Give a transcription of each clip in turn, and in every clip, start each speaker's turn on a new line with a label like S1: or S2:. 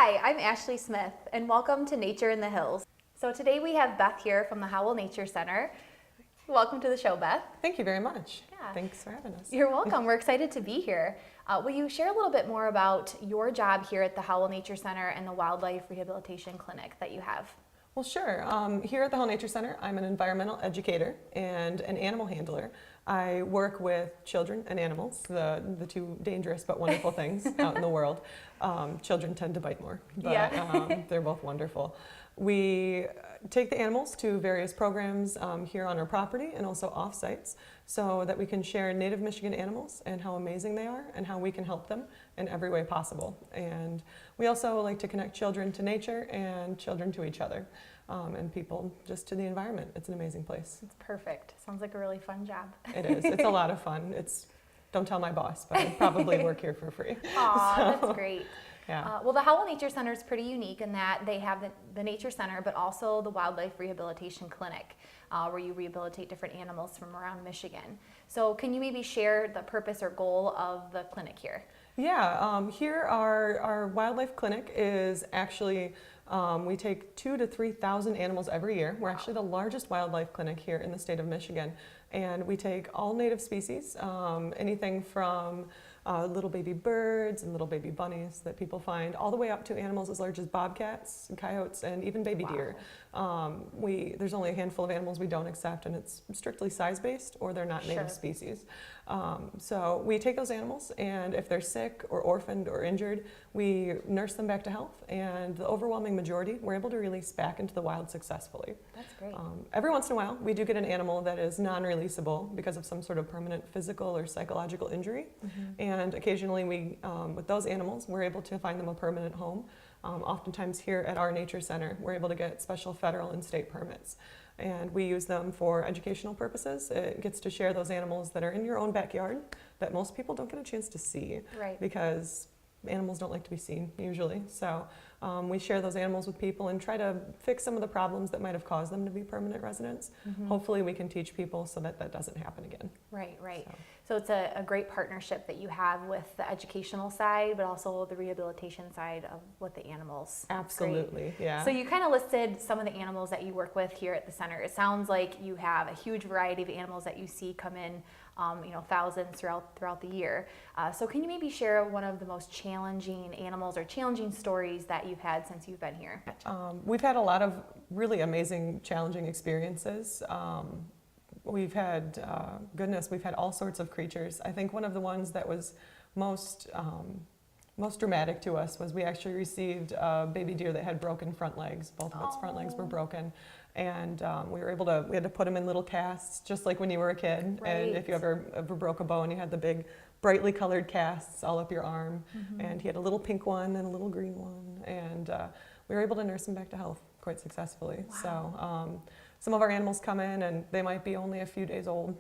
S1: Hi, I'm Ashlie Smith, and welcome to Nature in the Hills. So today we have Beth here from the Howell Nature Center. Welcome to the show, Beth.
S2: Thank you very much.
S1: Yeah.
S2: Thanks for having us.
S1: You're welcome. We're excited to be here. Will you share a little bit more about your job here at the Howell Nature Center and the Wildlife Rehabilitation Clinic that you have?
S2: Well, sure. Here at the Howell Nature Center, I'm an environmental educator and an animal handler. I work with children and animals, the two dangerous but wonderful things out in the world. Children tend to bite more, but they're both wonderful. We take the animals to various programs here on our property and also off-sites so that we can share native Michigan animals and how amazing they are and how we can help them in every way possible. And we also like to connect children to nature and children to each other and people just to the environment. It's an amazing place.
S1: It's perfect. Sounds like a really fun job.
S2: It is. It's a lot of fun. Don't tell my boss, but I probably work here for free.
S1: Aw, that's great.
S2: Yeah.
S1: Well, the Howell Nature Center is pretty unique in that they have the Nature Center, but also the Wildlife Rehabilitation Clinic, where you rehabilitate different animals from around Michigan. So can you maybe share the purpose or goal of the clinic here?
S2: Yeah, here our wildlife clinic is actually, we take 2,000 to 3,000 animals every year. We're actually the largest wildlife clinic here in the state of Michigan. And we take all native species, anything from little baby birds and little baby bunnies that people find, all the way up to animals as large as bobcats and coyotes and even baby deer. There's only a handful of animals we don't accept, and it's strictly size-based or they're not native species. So we take those animals, and if they're sick or orphaned or injured, we nurse them back to health, and the overwhelming majority we're able to release back into the wild successfully.
S1: That's great.
S2: Every once in a while, we do get an animal that is non-releasable because of some sort of permanent physical or psychological injury. And occasionally with those animals, we're able to find them a permanent home. Oftentimes here at our nature center, we're able to get special federal and state permits. And we use them for educational purposes. It gets to share those animals that are in your own backyard that most people don't get a chance to see.
S1: Right.
S2: Because animals don't like to be seen usually. So we share those animals with people and try to fix some of the problems that might have caused them to be permanent residents. Hopefully we can teach people so that that doesn't happen again.
S1: Right, right. So it's a great partnership that you have with the educational side, but also the rehabilitation side of with the animals.
S2: Absolutely, yeah.
S1: So you kind of listed some of the animals that you work with here at the center. It sounds like you have a huge variety of animals that you see come in, thousands throughout the year. So can you maybe share one of the most challenging animals or challenging stories that you've had since you've been here?
S2: We've had a lot of really amazing, challenging experiences. We've had, we've had all sorts of creatures. I think one of the ones that was most dramatic to us was we actually received a baby deer that had broken front legs. Both of its front legs were broken. And we had to put him in little casts, just like when you were a kid.
S1: Right.
S2: And if you ever broke a bone, you had the big, brightly colored casts all up your arm. And he had a little pink one and a little green one. And we were able to nurse him back to health quite successfully.
S1: Wow.
S2: So some of our animals come in and they might be only a few days old,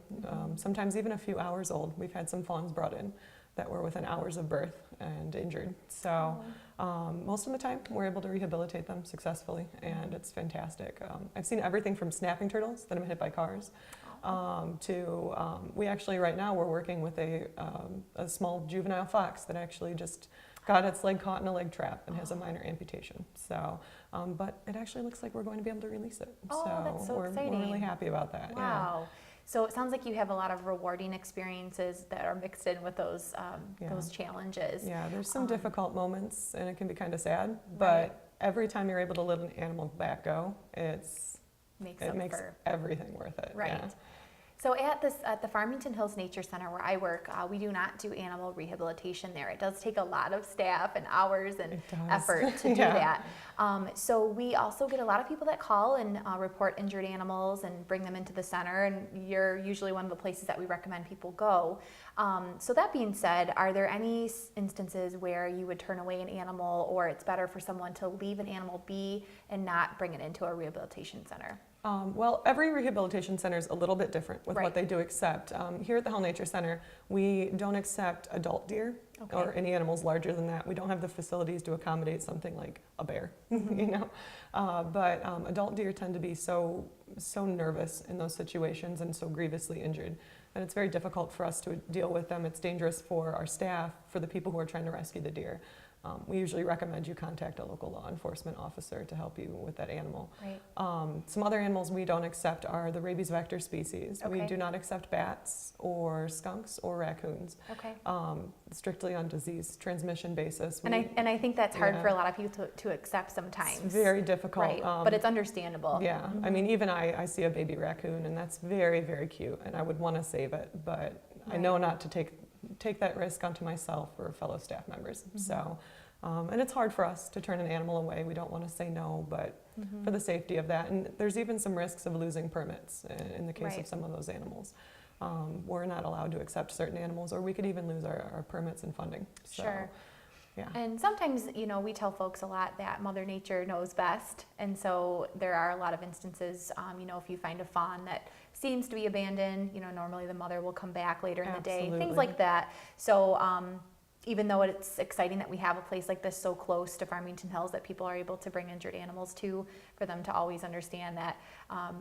S2: sometimes even a few hours old. We've had some fawns brought in that were within hours of birth and injured. So most of the time we're able to rehabilitate them successfully, and it's fantastic. I've seen everything from snapping turtles that have been hit by cars we actually right now we're working with a small juvenile fox that actually just got its leg caught in a leg trap and has a minor amputation. So, but it actually looks like we're going to be able to release it.
S1: That's so exciting.
S2: We're really happy about that.
S1: Wow.
S2: Yeah.
S1: So it sounds like you have a lot of rewarding experiences that are mixed in with those challenges.
S2: Yeah, there's some difficult moments, and it can be kind of sad. But every time you're able to let an animal back go, it makes everything worth it.
S1: Right.
S2: Yeah.
S1: So at the Farmington Hills Nature Center where I work, we do not do animal rehabilitation there. It does take a lot of staff and hours and effort to do that. So we also get a lot of people that call and report injured animals and bring them into the center, and you're usually one of the places that we recommend people go. So that being said, are there any instances where you would turn away an animal, or it's better for someone to leave an animal be and not bring it into a rehabilitation center?
S2: Well, every rehabilitation center is a little bit different with what they do accept. Here at the Howell Nature Center, we don't accept adult deer or any animals larger than that. We don't have the facilities to accommodate something like a bear, But adult deer tend to be so nervous in those situations and so grievously injured that it's very difficult for us to deal with them. It's dangerous for our staff, for the people who are trying to rescue the deer. we usually recommend you contact a local law enforcement officer to help you with that animal.
S1: Right.
S2: Some other animals we don't accept are the rabies vector species.
S1: Okay.
S2: We do not accept bats or skunks or raccoons.
S1: Okay.
S2: Strictly on disease transmission basis.
S1: And I think that's hard
S2: yeah.
S1: for a lot of people to accept sometimes.
S2: It's very difficult.
S1: Right, but it's understandable.
S2: Yeah, I mean, even I see a baby raccoon, and that's very, very cute, and I would want to save it, but I know not to take that risk onto myself or fellow staff members. So, and it's hard for us to turn an animal away. We don't want to say no, but for the safety of that, and there's even some risks of losing permits in the case of some of those animals. We're not allowed to accept certain animals, or we could even lose our permits and funding. So,
S1: Sure.
S2: yeah.
S1: And sometimes, you know, we tell folks a lot that Mother Nature knows best. And so there are a lot of instances, you know, if you find a fawn that seems to be abandoned, you know, normally the mother will come back later in the day, things like that. So even though it's exciting that we have a place like this so close to Farmington Hills that people are able to bring injured animals to, for them to always understand that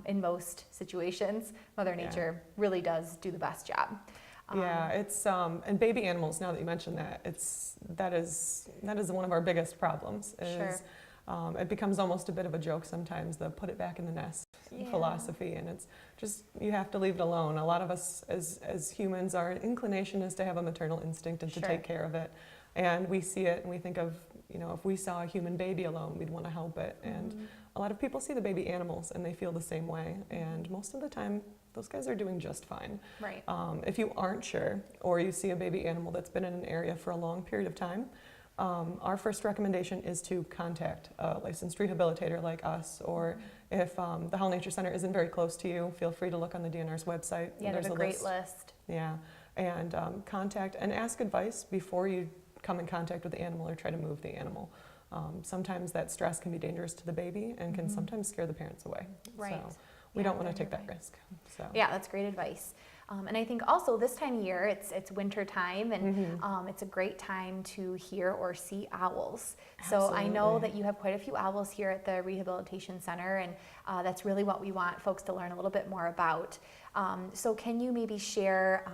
S1: in most situations, Mother Nature really does do the best job.
S2: Yeah, it's and baby animals. Now that you mention that, that is one of our biggest problems. Is it becomes almost a bit of a joke sometimes. The put it back in the nest philosophy, and it's just you have to leave it alone. A lot of us as humans, our inclination is to have a maternal instinct and to take care of it, and we see it and we think of, you know, if we saw a human baby alone, we'd want to help it. And a lot of people see the baby animals and they feel the same way, and most of the time those guys are doing just fine.
S1: Right.
S2: If you aren't sure, or you see a baby animal that's been in an area for a long period of time, our first recommendation is to contact a licensed rehabilitator like us, or if the Howell Nature Center isn't very close to you, feel free to look on the DNR's website.
S1: Yeah, there's a great list.
S2: Yeah, and contact and ask advice before you come in contact with the animal or try to move the animal. Sometimes that stress can be dangerous to the baby and can sometimes scare the parents away.
S1: Right.
S2: So we don't want to take that risk. So.
S1: Yeah, that's great advice. And I think also this time of year, it's winter time, and it's a great time to hear or see owls. So I know that you have quite a few owls here at the Rehabilitation Center, and that's really what we want folks to learn a little bit more about. So can you maybe share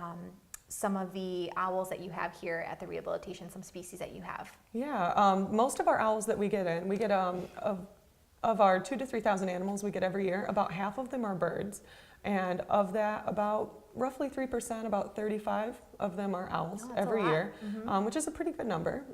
S1: some of the owls that you have here at the Rehabilitation, some species that you have?
S2: Yeah, most of our owls that we get in, we get of our 2,000 to 3,000 animals we get every year, about half of them are birds. And of that, about roughly 3%, about 35 of them are owls every year, which is a pretty good number,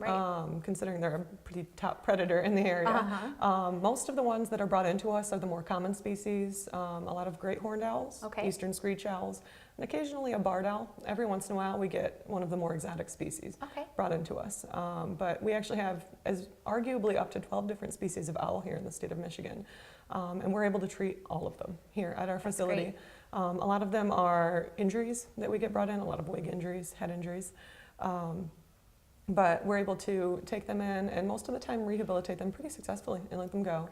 S2: considering they're a pretty top predator in the area. Most of the ones that are brought into us are the more common species, a lot of great horned owls, eastern screech owls, and occasionally a barred owl. Every once in a while we get one of the more exotic species brought into us. But we actually have arguably up to 12 different species of owl here in the state of Michigan. And we're able to treat all of them here at our facility. A lot of them are injuries that we get brought in, a lot of wing injuries, head injuries. But we're able to take them in and most of the time rehabilitate them pretty successfully and let them go.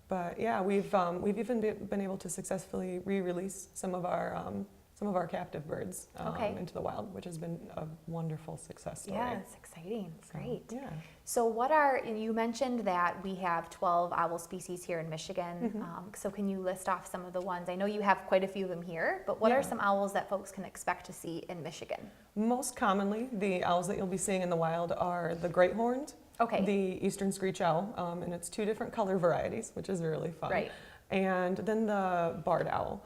S2: But yeah, we've even been able to successfully re-release some of our captive birds into the wild, which has been a wonderful success story.
S1: Yeah, it's exciting. It's great.
S2: Yeah.
S1: So you mentioned that we have 12 owl species here in Michigan. So can you list off some of the ones? I know you have quite a few of them here, but what are some owls that folks can expect to see in Michigan?
S2: Most commonly, the owls that you'll be seeing in the wild are the great horned, the eastern screech owl, and it's 2 different color varieties, which is really fun. And then the barred owl.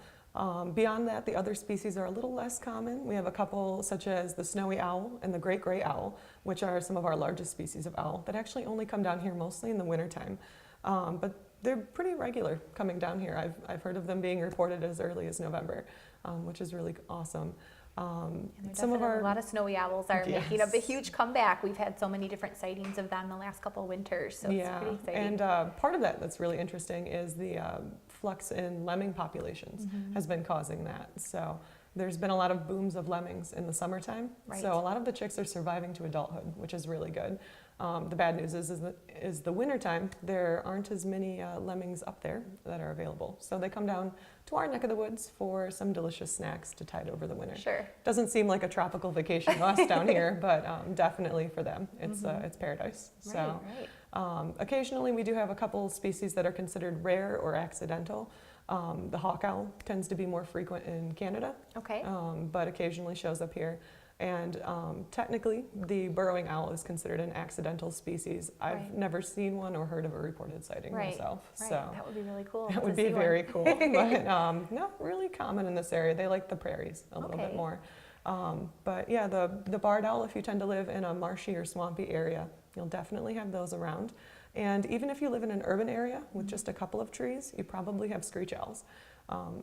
S2: Beyond that, the other species are a little less common. We have a couple such as the snowy owl and the great gray owl, which are some of our largest species of owl that actually only come down here mostly in the wintertime. But they're pretty regular coming down here. I've heard of them being reported as early as November, which is really awesome.
S1: A lot of snowy owls are making a huge comeback. We've had so many different sightings of them the last couple winters, so it's pretty exciting. And
S2: part of that's really interesting is the flux in lemming populations has been causing that. So there's been a lot of booms of lemmings in the summertime. So a lot of the chicks are surviving to adulthood, which is really good. The bad news is the wintertime, there aren't as many lemmings up there that are available. So they come down to our neck of the woods for some delicious snacks to tide over the winter. Doesn't seem like a tropical vacation to us down here, but definitely for them, it's paradise. So occasionally we do have a couple species that are considered rare or accidental. The hawk owl tends to be more frequent in Canada, but occasionally shows up here. And technically, the burrowing owl is considered an accidental species. I've never seen one or heard of a reported sighting myself.
S1: Right.
S2: So
S1: That would be really cool.
S2: that would be very cool. But not really common in this area. They like the prairies a little bit more. But yeah, the barred owl, if you tend to live in a marshy or swampy area, you'll definitely have those around. And even if you live in an urban area with just a couple of trees, you probably have screech owls.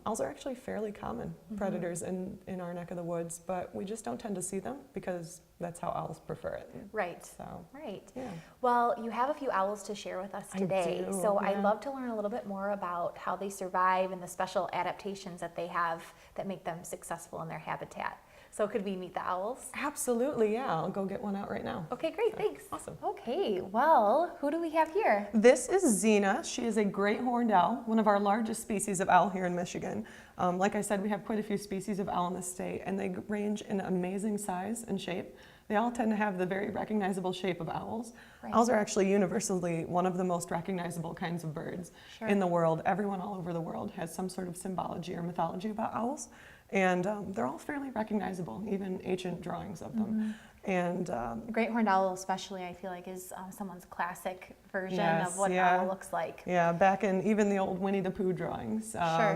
S2: Owls are actually fairly common predators in our neck of the woods, but we just don't tend to see them because that's how owls prefer it.
S1: Right.
S2: So,
S1: right.
S2: Yeah.
S1: Well, you have a few owls to share with us today, so I'd love to learn a little bit more about how they survive and the special adaptations that they have that make them successful in their habitat. So could we meet the owls?
S2: Absolutely, yeah. I'll go get one out right now.
S1: Okay, great, thanks.
S2: Awesome.
S1: Okay, well, who do we have here?
S2: This is Xena. She is a great horned owl, one of our largest species of owl here in Michigan. Like I said, we have quite a few species of owl in the state, and they range in amazing size and shape. They all tend to have the very recognizable shape of owls. Right. Owls are actually universally one of the most recognizable kinds of birds in the world. Everyone all over the world has some sort of symbology or mythology about owls. And they're all fairly recognizable, even ancient drawings of them. And
S1: Great horned owl especially, I feel like, is someone's classic version of what an owl looks like.
S2: Yeah, back in even the old Winnie the Pooh drawings,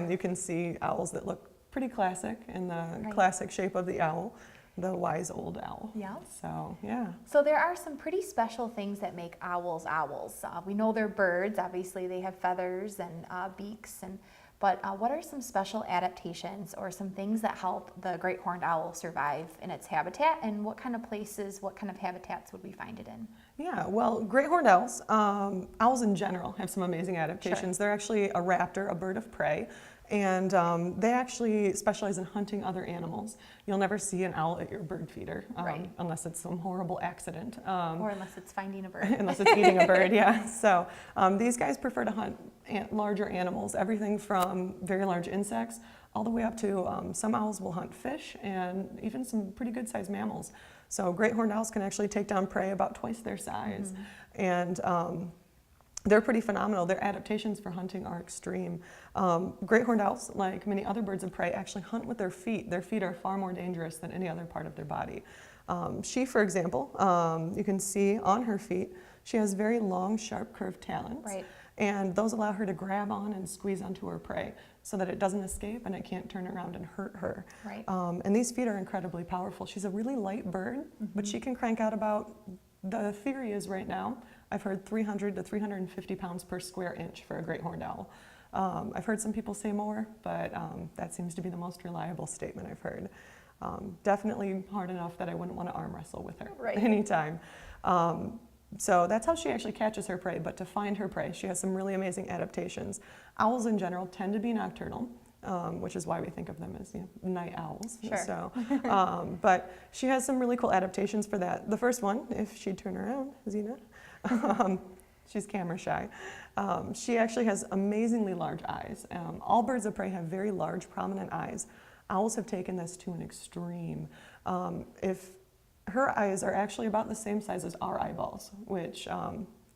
S2: you can see owls that look pretty classic in the classic shape of the owl, the wise old owl. Yeah. So, yeah.
S1: So there are some pretty special things that make owls owls. We know they're birds. Obviously, they have feathers and beaks but what are some special adaptations or some things that help the great horned owl survive in its habitat, and what kind of places, what kind of habitats would we find it in?
S2: Yeah, well, great horned owls, owls in general have some amazing adaptations. They're actually a raptor, a bird of prey, and they actually specialize in hunting other animals. You'll never see an owl at your bird feeder unless it's some horrible accident.
S1: Or unless it's finding a bird.
S2: Unless it's eating a bird, yeah. So these guys prefer to hunt larger animals, everything from very large insects all the way up to some owls will hunt fish and even some pretty good sized mammals. So great horned owls can actually take down prey about twice their size. And they're pretty phenomenal. Their adaptations for hunting are extreme. Great horned owls, like many other birds of prey, actually hunt with their feet. Their feet are far more dangerous than any other part of their body. She, for example, you can see on her feet, she has very long, sharp, curved talons. Right. And those allow her to grab on and squeeze onto her prey so that it doesn't escape and it can't turn around and hurt her. Right. And these feet are incredibly powerful. She's a really light bird, but she can crank out about, the theory is right now, I've heard 300 to 350 pounds per square inch for a great horned owl. I've heard some people say more, but that seems to be the most reliable statement I've heard. Definitely hard enough that I wouldn't want to arm wrestle with her anytime. So that's how she actually catches her prey, but to find her prey, she has some really amazing adaptations. Owls in general tend to be nocturnal, which is why we think of them as night owls. So, but she has some really cool adaptations for that. The first one, if she'd turn around, Xena, she's camera shy. She actually has amazingly large eyes. All birds of prey have very large, prominent eyes. Owls have taken this to an extreme. If her eyes are actually about the same size as our eyeballs, which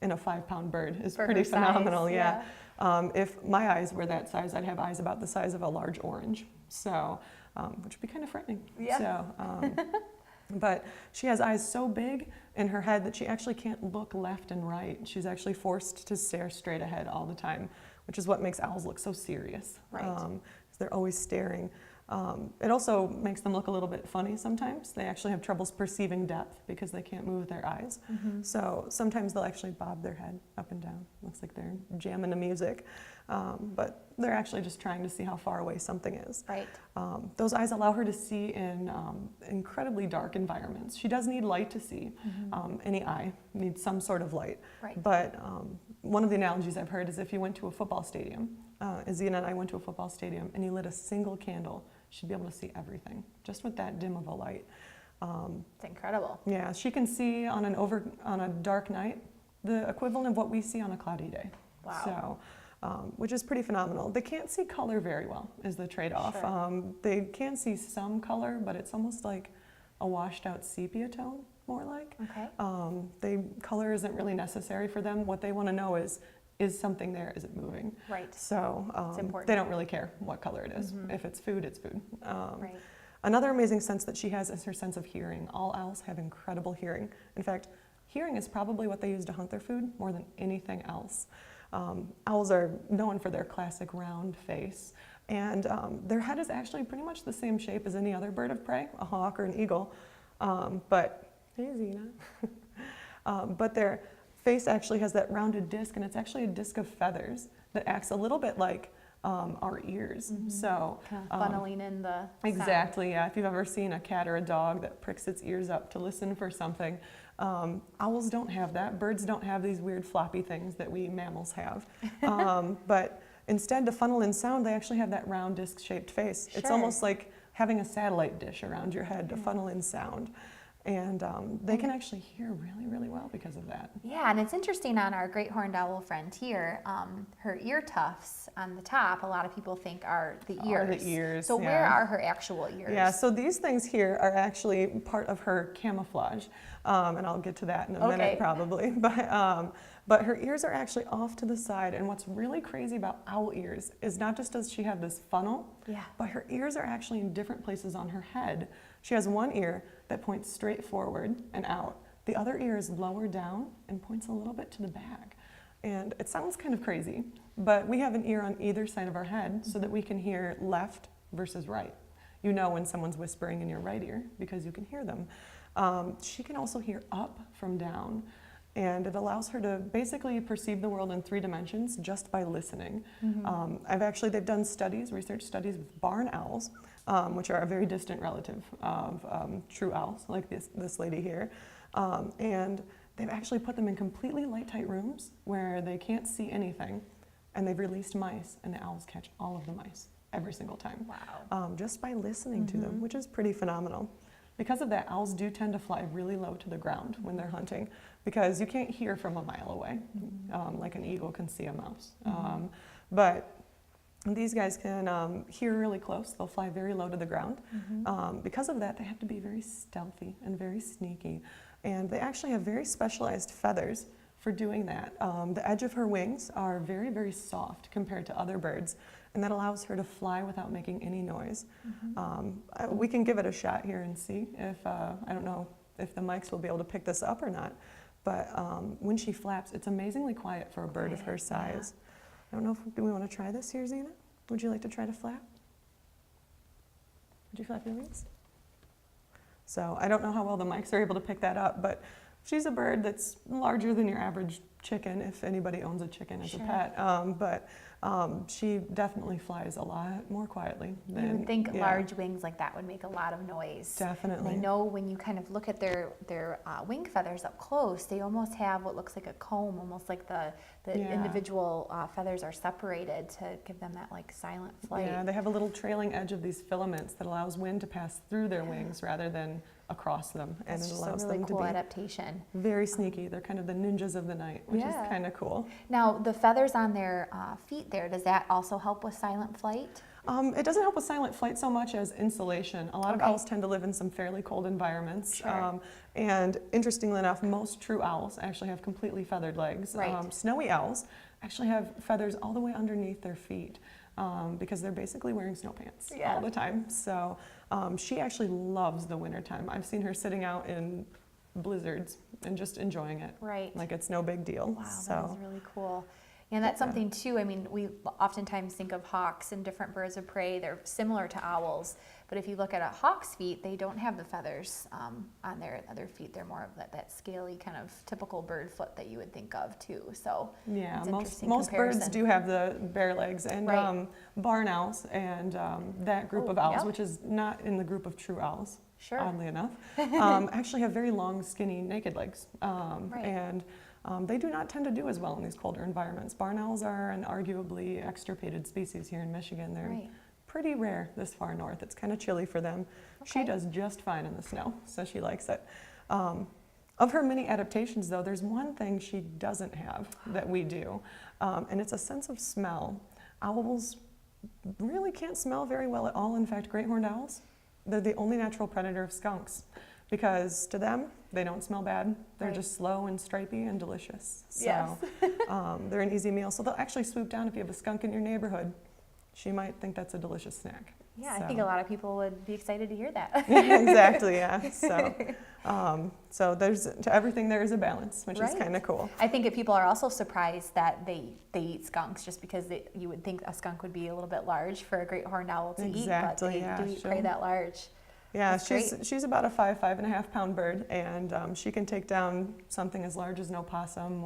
S2: in a 5-pound bird is pretty phenomenal. Size, if my eyes were that size, I'd have eyes about the size of a large orange. So, which would be kind of frightening. So, but she has eyes so big in her head that she actually can't look left and right. She's actually forced to stare straight ahead all the time, which is what makes owls look so serious. They're always staring. It also makes them look a little bit funny sometimes. They actually have troubles perceiving depth because they can't move their eyes. So sometimes they'll actually bob their head up and down. Looks like they're jamming to music. But they're actually just trying to see how far away something is. Those eyes allow her to see in incredibly dark environments. She does need light to see. Any eye needs some sort of light. But one of the analogies I've heard is if you went to a football stadium, Xena and I went to a football stadium, and you lit a single candle, she'd be able to see everything, just with that dim of a light.
S1: It's incredible.
S2: Yeah, she can see on a dark night the equivalent of what we see on a cloudy day. Wow. So, which is pretty phenomenal. They can't see color very well, is the trade-off. They can see some color, but it's almost like a washed out sepia tone, more like. Color isn't really necessary for them. What they want to know is something there? Is it moving? So they don't really care what color it is. If it's food, it's food. Another amazing sense that she has is her sense of hearing. All owls have incredible hearing. In fact, hearing is probably what they use to hunt their food more than anything else. Owls are known for their classic round face, and their head is actually pretty much the same shape as any other bird of prey, a hawk or an eagle. But, hey Xena. But their face actually has that rounded disc, and it's actually a disc of feathers that acts a little bit like our ears. So
S1: kind of funneling in the
S2: exactly, yeah. If you've ever seen a cat or a dog that pricks its ears up to listen for something, owls don't have that. Birds don't have these weird floppy things that we mammals have. But instead, to funnel in sound, they actually have that round disc-shaped face. It's almost like having a satellite dish around your head to funnel in sound. And they can actually hear really, really well because of that.
S1: Yeah, and it's interesting on our great horned owl friend here, her ear tufts on the top, a lot of people think are the ears.
S2: Are the ears,
S1: so where are her actual ears?
S2: Yeah, so these things here are actually part of her camouflage, and I'll get to that in a minute probably. But her ears are actually off to the side, and what's really crazy about owl ears is not just does she have this funnel, but her ears are actually in different places on her head. She has one ear that points straight forward and out. The other ear is lower down and points a little bit to the back. And it sounds kind of crazy, but we have an ear on either side of our head so that we can hear left versus right. You know when someone's whispering in your right ear because you can hear them. She can also hear up from down, and it allows her to basically perceive the world in 3 dimensions just by listening. They've done studies, research studies with barn owls, which are a very distant relative of true owls, like this lady here. And they've actually put them in completely light-tight rooms where they can't see anything, and they've released mice, and the owls catch all of the mice every single time.
S1: Wow.
S2: Just by listening to them, which is pretty phenomenal. Because of that, owls do tend to fly really low to the ground when they're hunting, because you can't hear from a mile away, like an eagle can see a mouse. But these guys can hear really close. They'll fly very low to the ground. Because of that, they have to be very stealthy and very sneaky. And they actually have very specialized feathers for doing that. The edge of her wings are very, very soft compared to other birds, and that allows her to fly without making any noise. We can give it a shot here and see if, I don't know if the mics will be able to pick this up or not, but when she flaps, it's amazingly quiet for a bird of her size. I don't know do we want to try this here, Xena? Would you like to try to flap? Would you flap your wings? So I don't know how well the mics are able to pick that up, but she's a bird that's larger than your average chicken, if anybody owns a chicken as a pet. But she definitely flies a lot more quietly than,
S1: you would think large wings like that would make a lot of noise.
S2: Definitely.
S1: I know when you kind of look at their wing feathers up close, they almost have what looks like a comb, almost like the individual feathers are separated to give them that like silent flight.
S2: Yeah, they have a little trailing edge of these filaments that allows wind to pass through their wings rather than across them, and it allows them to be
S1: adaptation.
S2: Very sneaky. They're kind of the ninjas of the night, which is kind of cool.
S1: Now, the feathers on their feet there, does that also help with silent flight?
S2: It doesn't help with silent flight so much as insulation. A lot of owls tend to live in some fairly cold environments. And interestingly enough, most true owls actually have completely feathered legs. Snowy owls actually have feathers all the way underneath their feet. Because they're basically wearing snow pants all the time. So she actually loves the wintertime. I've seen her sitting out in blizzards and just enjoying it. Like it's no big deal.
S1: Wow, that is really cool. And that's something too, I mean, we oftentimes think of hawks and different birds of prey. They're similar to owls. But if you look at a hawk's feet, they don't have the feathers on their other feet. They're more of that scaly kind of typical bird foot that you would think of too. So
S2: yeah, most birds do have the bare legs, and barn owls and that group of owls, which is not in the group of true owls, oddly enough, actually have very long, skinny, naked legs. And they do not tend to do as well in these colder environments. Barn owls are an arguably extirpated species here in Michigan. They're pretty rare this far north. It's kind of chilly for them. She does just fine in the snow, so she likes it. Of her many adaptations, though, there's one thing she doesn't have that we do, and it's a sense of smell. Owls really can't smell very well at all. In fact, great horned owls, they're the only natural predator of skunks, because to them, they don't smell bad. They're just slow and stripy and delicious. So they're an easy meal. So they'll actually swoop down if you have a skunk in your neighborhood. She might think that's a delicious snack.
S1: Yeah, I think a lot of people would be excited to hear that.
S2: Exactly, yeah. So there's, to everything there is a balance, which is kind of cool.
S1: I think people are also surprised that they eat skunks, just because you would think a skunk would be a little bit large for a great horned owl to eat, but they do eat prey that large.
S2: Yeah, she's about a 5.5 pound bird, and she can take down something as large as an opossum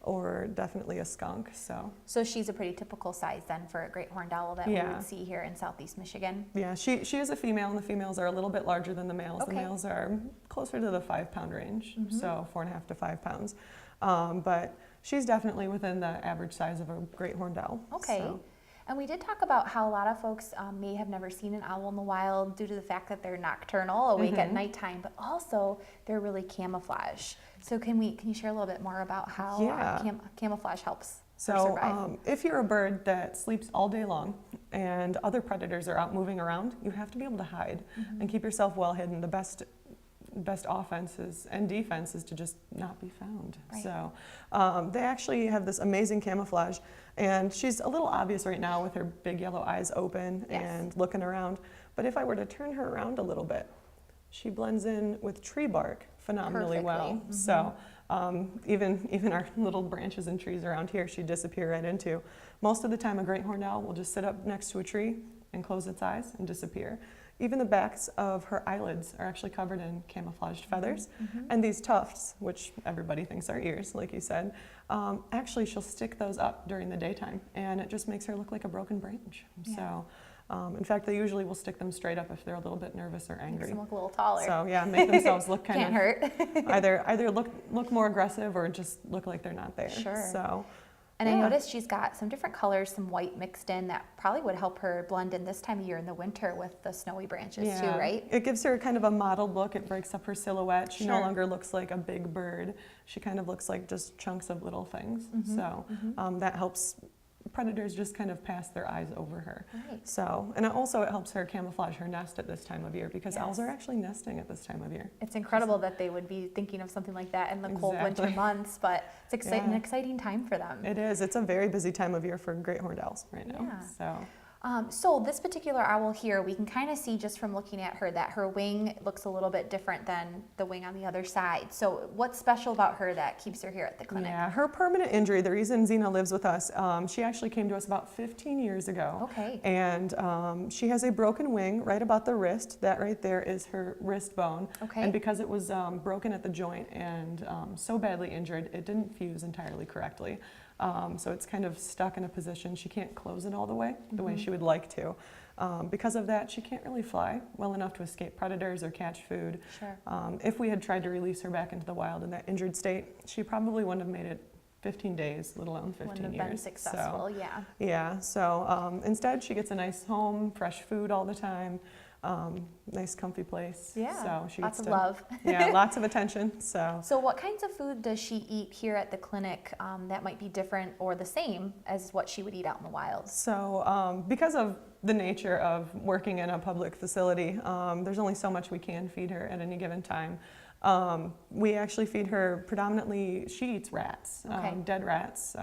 S2: or definitely a skunk. So
S1: she's a pretty typical size then for a great horned owl that we would see here in Southeast Michigan.
S2: Yeah, she is a female, and the females are a little bit larger than the males. The males are closer to the 5 pound range, so 4.5 to 5 pounds. But she's definitely within the average size of a great horned owl.
S1: Okay.
S2: So.
S1: And we did talk about how a lot of folks may have never seen an owl in the wild due to the fact that they're nocturnal, awake at nighttime, but also they're really camouflage. So can you share a little bit more about how camouflage helps survive?
S2: If you're a bird that sleeps all day long and other predators are out moving around, you have to be able to hide and keep yourself well hidden. The best offenses and defenses to just not be found. So they actually have this amazing camouflage, and she's a little obvious right now with her big yellow eyes open and looking around, but if I were to turn her around a little bit, she blends in with tree bark phenomenally well. So even our little branches and trees around here, she'd disappear right into. Most of the time a great horned owl will just sit up next to a tree and close its eyes and disappear. Even the backs of her eyelids are actually covered in camouflaged feathers. And these tufts, which everybody thinks are ears, like you said, actually she'll stick those up during the daytime, and it just makes her look like a broken branch. So, in fact, they usually will stick them straight up if they're a little bit nervous or angry.
S1: Makes them look a little taller.
S2: So yeah, make themselves look kind
S1: Can't hurt.
S2: either look more aggressive or just look like they're not there.
S1: Sure.
S2: So.
S1: And I noticed she's got some different colors, some white mixed in, that probably would help her blend in this time of year in the winter with the snowy branches too, right?
S2: It gives her kind of a mottled look. It breaks up her silhouette. She no longer looks like a big bird. She kind of looks like just chunks of little things. So that helps predators just kind of pass their eyes over her. So, and it helps her camouflage her nest at this time of year, because owls are actually nesting at this time of year.
S1: It's incredible that they would be thinking of something like that in the cold winter months, but it's an exciting time for them.
S2: It is. It's a very busy time of year for great horned owls right now.
S1: So this particular owl here, we can kind of see just from looking at her that her wing looks a little bit different than the wing on the other side. So what's special about her that keeps her here at the clinic?
S2: Yeah, her permanent injury, the reason Xena lives with us, she actually came to us about 15 years ago.
S1: Okay.
S2: And she has a broken wing right about the wrist. That right there is her wrist bone. Okay. And because it was broken at the joint and so badly injured, it didn't fuse entirely correctly. So it's kind of stuck in a position. She can't close it all the way she would like to. Because of that, she can't really fly well enough to escape predators or catch food.
S1: Sure.
S2: If we had tried to release her back into the wild in that injured state, she probably wouldn't have made it 15 days, let alone 15
S1: wouldn't have
S2: years.
S1: been successful,
S2: Yeah, so instead she gets a nice home, fresh food all the time. Nice comfy place.
S1: Yeah,
S2: so she
S1: lots
S2: gets
S1: of love.
S2: Yeah, lots of attention. So
S1: what kinds of food does she eat here at the clinic that might be different or the same as what she would eat out in the wild?
S2: So because of the nature of working in a public facility, there's only so much we can feed her at any given time. We actually feed her predominantly, she eats rats, dead rats.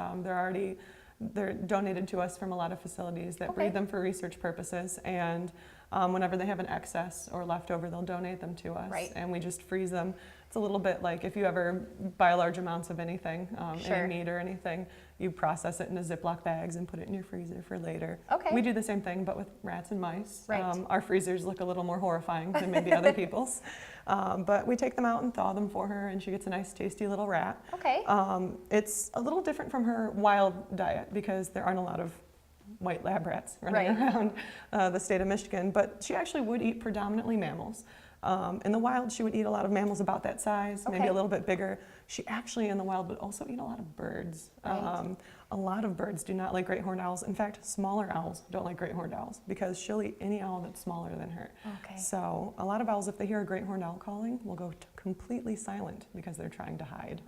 S2: They're donated to us from a lot of facilities that breed them for research purposes, and whenever they have an excess or leftover, they'll donate them to us, and we just freeze them. It's a little bit like if you ever buy large amounts of anything, any meat or anything, you process it into Ziploc bags and put it in your freezer for later. We do the same thing, but with rats and mice. Our freezers look a little more horrifying than maybe other people's. But we take them out and thaw them for her, and she gets a nice tasty little rat. It's a little different from her wild diet because there aren't a lot of white lab rats running around the state of Michigan, but she actually would eat predominantly mammals. In the wild, she would eat a lot of mammals about that size, maybe a little bit bigger. She actually, in the wild, would also eat a lot of birds. A lot of birds do not like great horned owls. In fact, smaller owls don't like great horned owls because she'll eat any owl that's smaller than her. So a lot of owls, if they hear a great horned owl calling, will go completely silent because they're trying to hide.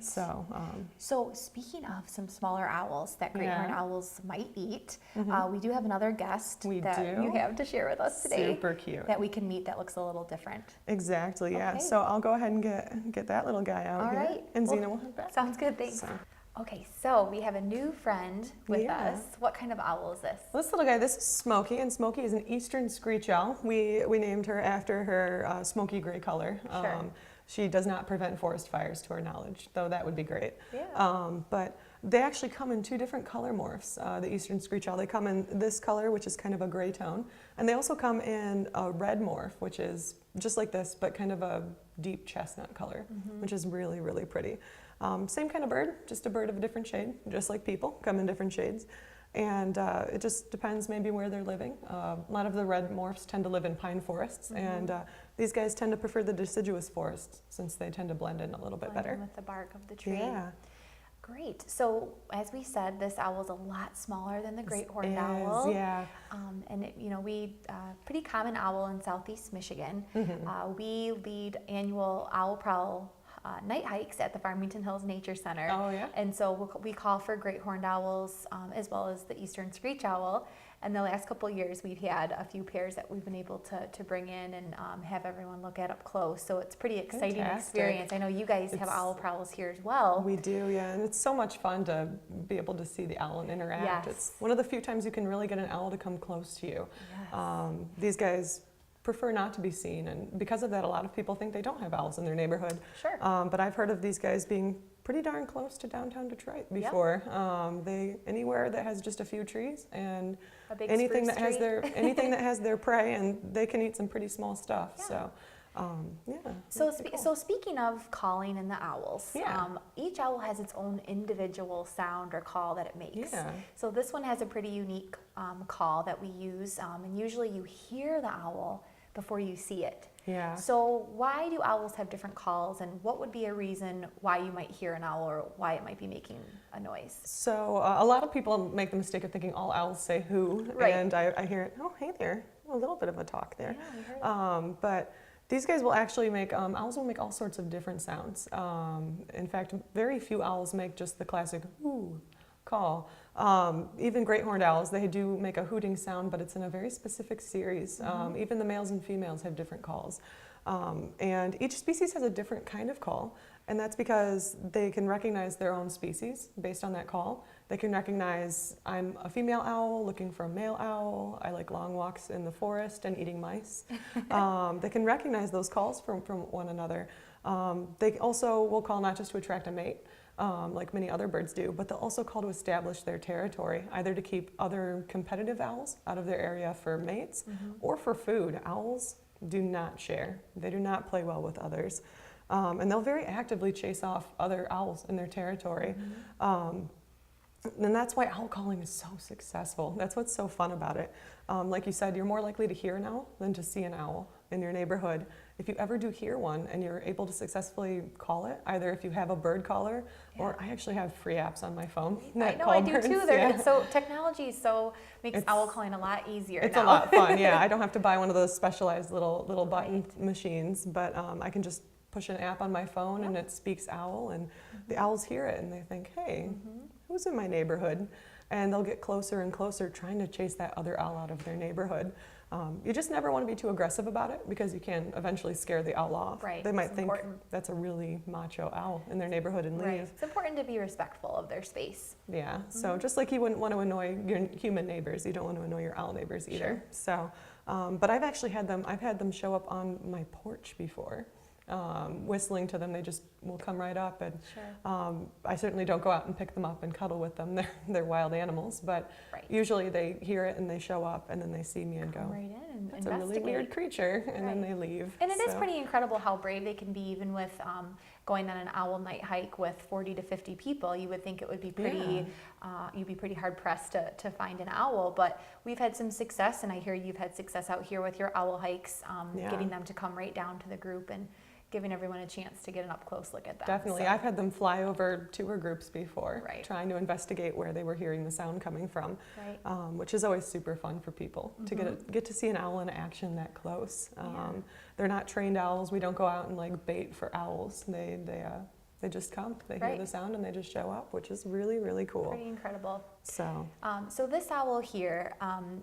S2: So
S1: speaking of some smaller owls that great horned owls might eat, we do have another guest you have to share with us today.
S2: Super cute.
S1: That we can meet that looks a little different.
S2: Exactly, yeah. So I'll go ahead and get that little guy out here. And Xena will head back.
S1: Sounds good, thanks. Okay, so we have a new friend with
S2: Yeah.
S1: us. What kind of owl is this?
S2: Well, this little guy, this is Smokey, and Smokey is an eastern screech owl. We named her after her smoky gray color.
S1: Sure.
S2: She does not prevent forest fires, to our knowledge, though that would be great.
S1: Yeah.
S2: But they actually come in two different color morphs. The eastern screech owl, they come in this color, which is kind of a gray tone, and they also come in a red morph, which is just like this, but kind of a deep chestnut color, which is really, really pretty. Same kind of bird, just a bird of a different shade, just like people, come in different shades. And it just depends maybe where they're living. A lot of the red morphs tend to live in pine forests, and these guys tend to prefer the deciduous forests since they tend to blend in a little bit better.
S1: With the bark of the tree.
S2: Yeah.
S1: Great. So as we said, this owl is a lot smaller than the great horned owl.
S2: Yeah.
S1: And it, we pretty common owl in southeast Michigan. We lead annual owl prowl night hikes at the Farmington Hills Nature Center.
S2: Oh, yeah.
S1: And so we call for great horned owls as well as the eastern screech owl. And the last couple of years, we've had a few pairs that we've been able to bring in and have everyone look at up close. So it's pretty exciting experience. I know you guys have owl prowls here as well.
S2: We do, yeah. And it's so much fun to be able to see the owl and interact.
S1: Yes.
S2: It's one of the few times you can really get an owl to come close to you.
S1: Yes.
S2: These guys prefer not to be seen, and because of that, a lot of people think they don't have owls in their neighborhood.
S1: Sure.
S2: But I've heard of these guys being pretty darn close to downtown Detroit before. They anywhere that has just a few trees and
S1: A big
S2: anything that
S1: spruce
S2: has
S1: tree.
S2: their anything that has their prey, and they can eat some pretty small stuff.
S1: Yeah.
S2: So, yeah.
S1: So,
S2: pretty cool.
S1: so speaking of calling and the owls,
S2: Yeah.
S1: each owl has its own individual sound or call that it makes.
S2: Yeah.
S1: So this one has a pretty unique call that we use, and usually you hear the owl before you see it.
S2: Yeah.
S1: So why do owls have different calls, and what would be a reason why you might hear an owl or why it might be making a noise?
S2: So a lot of people make the mistake of thinking all owls say who,
S1: Right.
S2: and I hear it, oh, hey there, a little bit of a talk there.
S1: Yeah, we heard it.
S2: But these guys will actually make, owls will make all sorts of different sounds. In fact, very few owls make just the classic ooh call. Even great horned owls, they do make a hooting sound, but it's in a very specific series. Even the males and females have different calls. And each species has a different kind of call, and that's because they can recognize their own species based on that call. They can recognize, I'm a female owl looking for a male owl, I like long walks in the forest and eating mice. They can recognize those calls from one another. They also will call not just to attract a mate, like many other birds do, but they'll also call to establish their territory, either to keep other competitive owls out of their area for mates or for food. Owls do not share. They do not play well with others. And they'll very actively chase off other owls in their territory. And that's why owl calling is so successful. That's what's so fun about it. Like you said, you're more likely to hear an owl than to see an owl in your neighborhood. If you ever do hear one and you're able to successfully call it, either if you have a bird caller, or I actually have free apps on my phone.
S1: I know, I do too. So technology makes owl calling a lot easier
S2: It's
S1: now.
S2: a lot fun, yeah. I don't have to buy one of those specialized little button machines, but I can just push an app on my phone and it speaks owl, and the owls hear it and they think, hey, who's in my neighborhood? And they'll get closer and closer trying to chase that other owl out of their neighborhood. You just never want to be too aggressive about it because you can eventually scare the owl off.
S1: Right.
S2: They might
S1: It's
S2: think
S1: important.
S2: that's a really macho owl in their neighborhood and leave.
S1: Right. It's important to be respectful of their space.
S2: Yeah, so just like you wouldn't want to annoy your human neighbors, you don't want to annoy your owl neighbors either.
S1: Sure.
S2: So, but I've actually had them show up on my porch before. Whistling to them, they just will come right up, and I certainly don't go out and pick them up and cuddle with them. They're wild animals, but usually they hear it and they show up, and then they see me and go,
S1: right in and
S2: "That's a really weird creature," and then they leave.
S1: And it is pretty incredible how brave they can be, even with going on an owl night hike with 40 to 50 people. You would think it would be pretty, you'd be pretty hard pressed to find an owl, but we've had some success, and I hear you've had success out here with your owl hikes, getting them to come right down to the group and giving everyone a chance to get an up-close look at them.
S2: Definitely.
S1: So.
S2: I've had them fly over tour groups before,
S1: Right.
S2: trying to investigate where they were hearing the sound coming from,
S1: Right.
S2: Which is always super fun for people to get to see an owl in action that close. They're not trained owls. We don't go out and like bait for owls. They just come. They hear the sound and they just show up, which is really, really cool.
S1: Pretty incredible.
S2: So,
S1: so this owl here,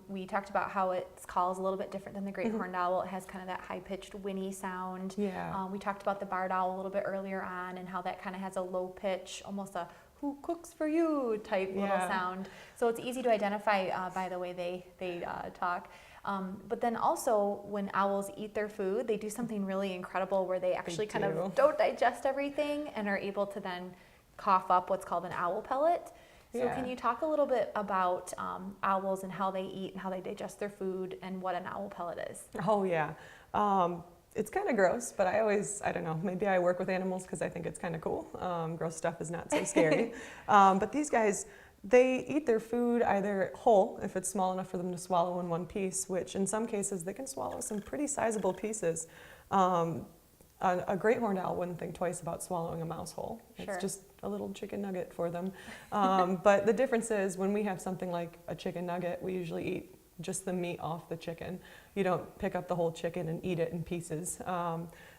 S1: we talked about how its call is a little bit different than the great horned owl. It has kind of that high-pitched whinny sound.
S2: Yeah.
S1: We talked about the barred owl a little bit earlier on and how that kind of has a low pitch, almost a who cooks for you type little sound. So it's easy to identify by the way they talk. But then also when owls eat their food, they do something really incredible where they actually kind of don't digest everything and are able to then cough up what's called an owl pellet. So can you talk a little bit about owls and how they eat and how they digest their food and what an owl pellet is?
S2: Oh yeah. It's kind of gross, but I don't know, maybe I work with animals because I think it's kind of cool. Gross stuff is not so scary. But these guys, they eat their food either whole, if it's small enough for them to swallow in one piece, which in some cases they can swallow some pretty sizable pieces. A great horned owl wouldn't think twice about swallowing a mouse whole. It's just a little chicken nugget for them. But the difference is when we have something like a chicken nugget, we usually eat just the meat off the chicken. You don't pick up the whole chicken and eat it in pieces.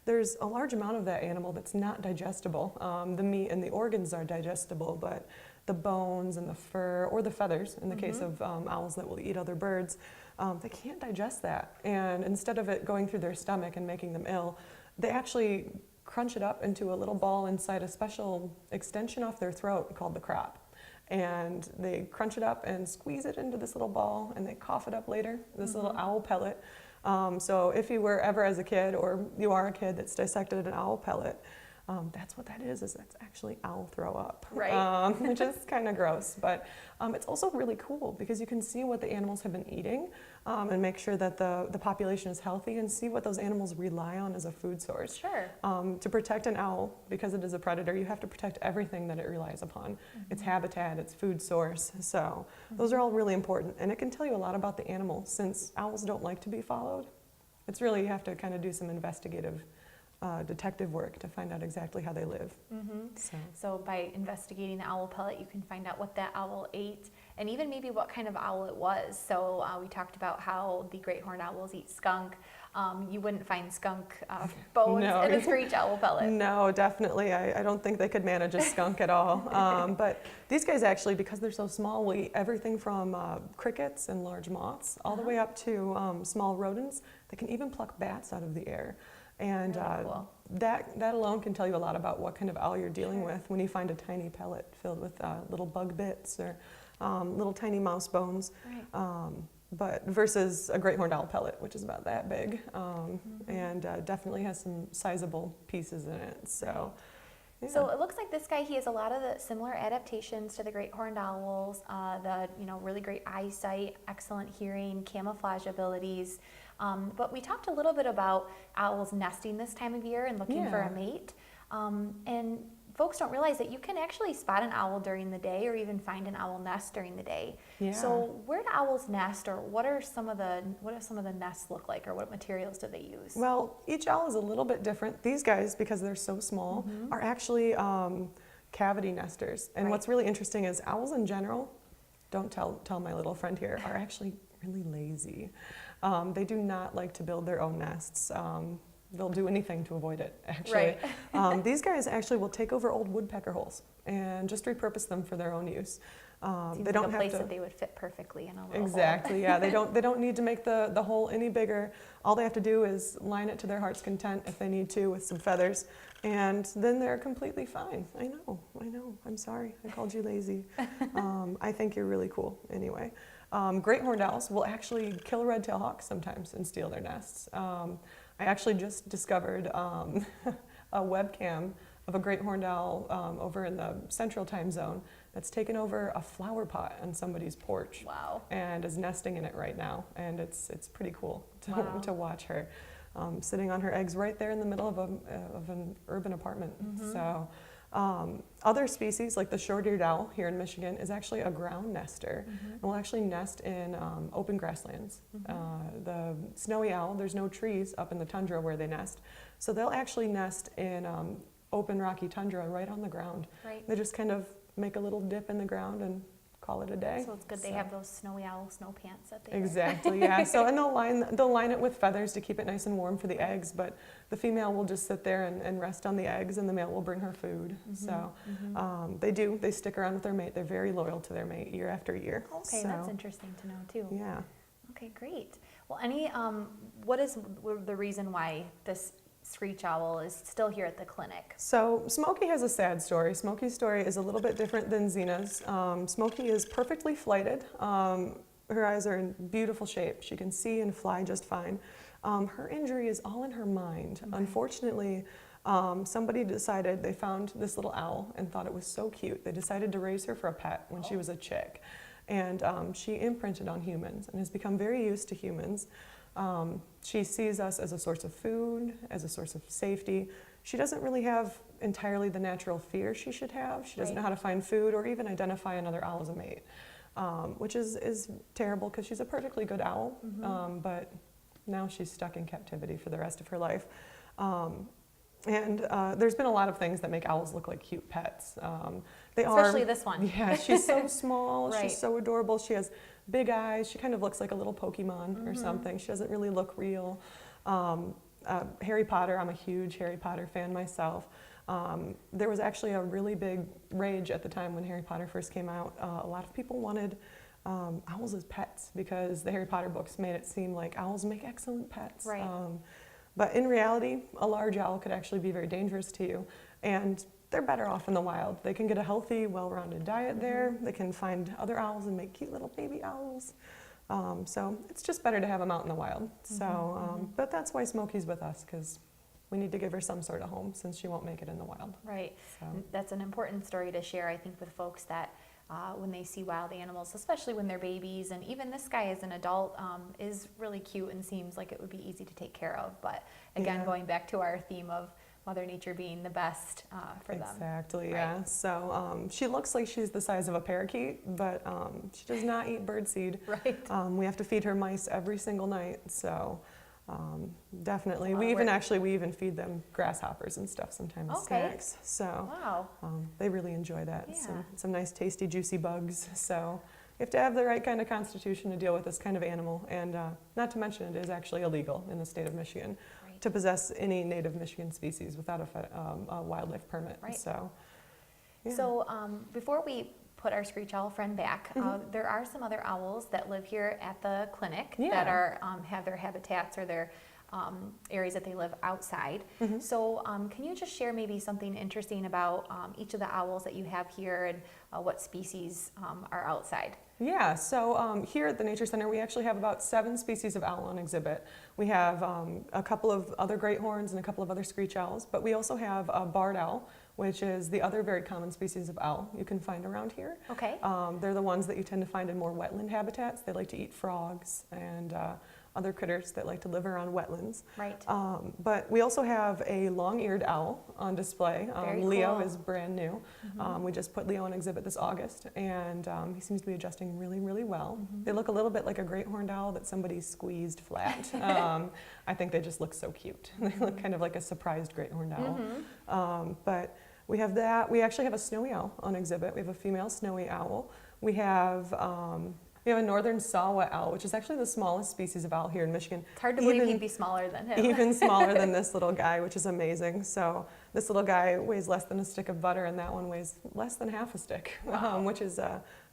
S2: There's a large amount of that animal that's not digestible. The meat and the organs are digestible, but the bones and the fur or the feathers, in the case of owls that will eat other birds, they can't digest that. And instead of it going through their stomach and making them ill, they actually crunch it up into a little ball inside a special extension off their throat called the crop. And they crunch it up and squeeze it into this little ball, and they cough it up later, this little owl pellet. So if you were ever as a kid, or you are a kid that's dissected an owl pellet, that's what that is that's actually owl throw up.
S1: Right.
S2: Which is kind of gross, but it's also really cool because you can see what the animals have been eating and make sure that the population is healthy and see what those animals rely on as a food source.
S1: Sure.
S2: To protect an owl, because it is a predator, you have to protect everything that it relies upon. Its habitat, its food source. So those are all really important, and it can tell you a lot about the animal since owls don't like to be followed. It's really, you have to kind of do some investigative detective work to find out exactly how they live.
S1: So by investigating the owl pellet, you can find out what that owl ate and even maybe what kind of owl it was. So we talked about how the great horned owls eat skunk. You wouldn't find skunk bones in a Screech owl pellet.
S2: No, definitely. I don't think they could manage a skunk at all. But these guys actually, because they're so small, will eat everything from crickets and large moths all the way up to small rodents. They can even pluck bats out of the air. And
S1: really cool.
S2: that alone can tell you a lot about what kind of owl you're dealing with when you find a tiny pellet filled with little bug bits or little tiny mouse bones.
S1: Right.
S2: But versus a great horned owl pellet, which is about that big, and definitely has some sizable pieces in it. So. Yeah.
S1: So it looks like this guy, he has a lot of the similar adaptations to the great horned owls, really great eyesight, excellent hearing, camouflage abilities. But we talked a little bit about owls nesting this time of year and looking for a mate. And folks don't realize that you can actually spot an owl during the day or even find an owl nest during the day.
S2: Yeah.
S1: So where do owls nest, or what do some of the nests look like, or what materials do they use?
S2: Well, each owl is a little bit different. These guys, because they're so small, are actually cavity nesters. And what's really interesting is owls in general, don't tell my little friend here, are actually really lazy. They do not like to build their own nests. They'll do anything to avoid it, actually.
S1: Right.
S2: These guys actually will take over old woodpecker holes and just repurpose them for their own use. They don't
S1: like a
S2: have
S1: place
S2: to,
S1: that they would fit perfectly in a little
S2: exactly,
S1: hole.
S2: yeah. They don't need to make the hole any bigger. All they have to do is line it to their heart's content if they need to with some feathers, and then they're completely fine. I know. I'm sorry. I called you lazy. I think you're really cool anyway. Great horned owls will actually kill red-tailed hawks sometimes and steal their nests. I actually just discovered a webcam of a great horned owl over in the central time zone that's taken over a flower pot on somebody's porch.
S1: Wow.
S2: And is nesting in it right now. And it's pretty cool to watch her sitting on her eggs right there in the middle of an urban apartment. So other species like the short-eared owl here in Michigan is actually a ground nester and will actually nest in open grasslands. The snowy owl, there's no trees up in the tundra where they nest, so they'll actually nest in open rocky tundra right on the ground.
S1: Right.
S2: They just kind of make a little dip in the ground and call it a day.
S1: So it's good they have those snowy owl snow pants that they wear.
S2: Exactly, yeah. So and they'll line it with feathers to keep it nice and warm for the eggs, but the female will just sit there and rest on the eggs, and the male will bring her food. So they stick around with their mate. They're very loyal to their mate year after year.
S1: Okay,
S2: so,
S1: that's interesting to know too.
S2: Yeah.
S1: Okay, great. Well, what is the reason why this Screech owl is still here at the clinic?
S2: So Smokey has a sad story. Smokey's story is a little bit different than Xena's. Smokey is perfectly flighted. Her eyes are in beautiful shape. She can see and fly just fine. Her injury is all in her mind. Okay. Unfortunately, somebody decided, they found this little owl and thought it was so cute. They decided to raise her for a pet when she was a chick. And she imprinted on humans and has become very used to humans. She sees us as a source of food, as a source of safety. She doesn't really have entirely the natural fear she should have. She doesn't know how to find food or even identify another owl as a mate, which is terrible because she's a perfectly good owl, but now she's stuck in captivity for the rest of her life. And there's been a lot of things that make owls look like cute pets.
S1: Especially this one.
S2: Yeah, she's so small, she's so adorable. She has big eyes. She kind of looks like a little Pokemon or something. She doesn't really look real. Harry Potter, I'm a huge Harry Potter fan myself. There was actually a really big rage at the time when Harry Potter first came out. A lot of people wanted owls as pets because the Harry Potter books made it seem like owls make excellent pets.
S1: Right.
S2: But in reality, a large owl could actually be very dangerous to you, and they're better off in the wild. They can get a healthy, well-rounded diet there. They can find other owls and make cute little baby owls. So it's just better to have them out in the wild. But that's why Smokey's with us, because we need to give her some sort of home since she won't make it in the wild.
S1: Right.
S2: So.
S1: That's an important story to share, I think, with folks that when they see wild animals, especially when they're babies, and even this guy as an adult is really cute and seems like it would be easy to take care of. But again, going back to our theme of Mother Nature being the best for them.
S2: Exactly, yeah. So she looks like she's the size of a parakeet, but she does not eat birdseed.
S1: Right.
S2: We have to feed her mice every single night, so definitely. We even feed them grasshoppers and stuff sometimes as snacks. So they really enjoy that.
S1: Yeah.
S2: Some nice tasty juicy bugs. So you have to have the right kind of constitution to deal with this kind of animal, and not to mention it is actually illegal in the state of Michigan to possess any native Michigan species without a wildlife permit.
S1: Right.
S2: So, yeah.
S1: So before we put our screech owl friend back, there are some other owls that live here at the clinic that are have their habitats or their areas that they live outside. So can you just share maybe something interesting about each of the owls that you have here and what species are outside?
S2: Yeah, so here at the Nature Center we actually have about 7 species of owl on exhibit. We have a couple of other great horns and a couple of other screech owls, but we also have a barred owl, which is the other very common species of owl you can find around here.
S1: Okay.
S2: They're the ones that you tend to find in more wetland habitats. They like to eat frogs and other critters that like to live around wetlands.
S1: Right.
S2: But we also have a long-eared owl on display. Leo
S1: cool.
S2: is brand new. We just put Leo on exhibit this August, and he seems to be adjusting really, really well. They look a little bit like a great horned owl that somebody squeezed flat. I think they just look so cute. They look kind of like a surprised great horned owl. But we have that. We actually have a snowy owl on exhibit. We have a female snowy owl. We have a northern saw-whet owl, which is actually the smallest species of owl here in Michigan.
S1: It's hard to believe he'd be smaller than him.
S2: Even smaller than this little guy, which is amazing. So this little guy weighs less than a stick of butter, and that one weighs less than half a stick, which is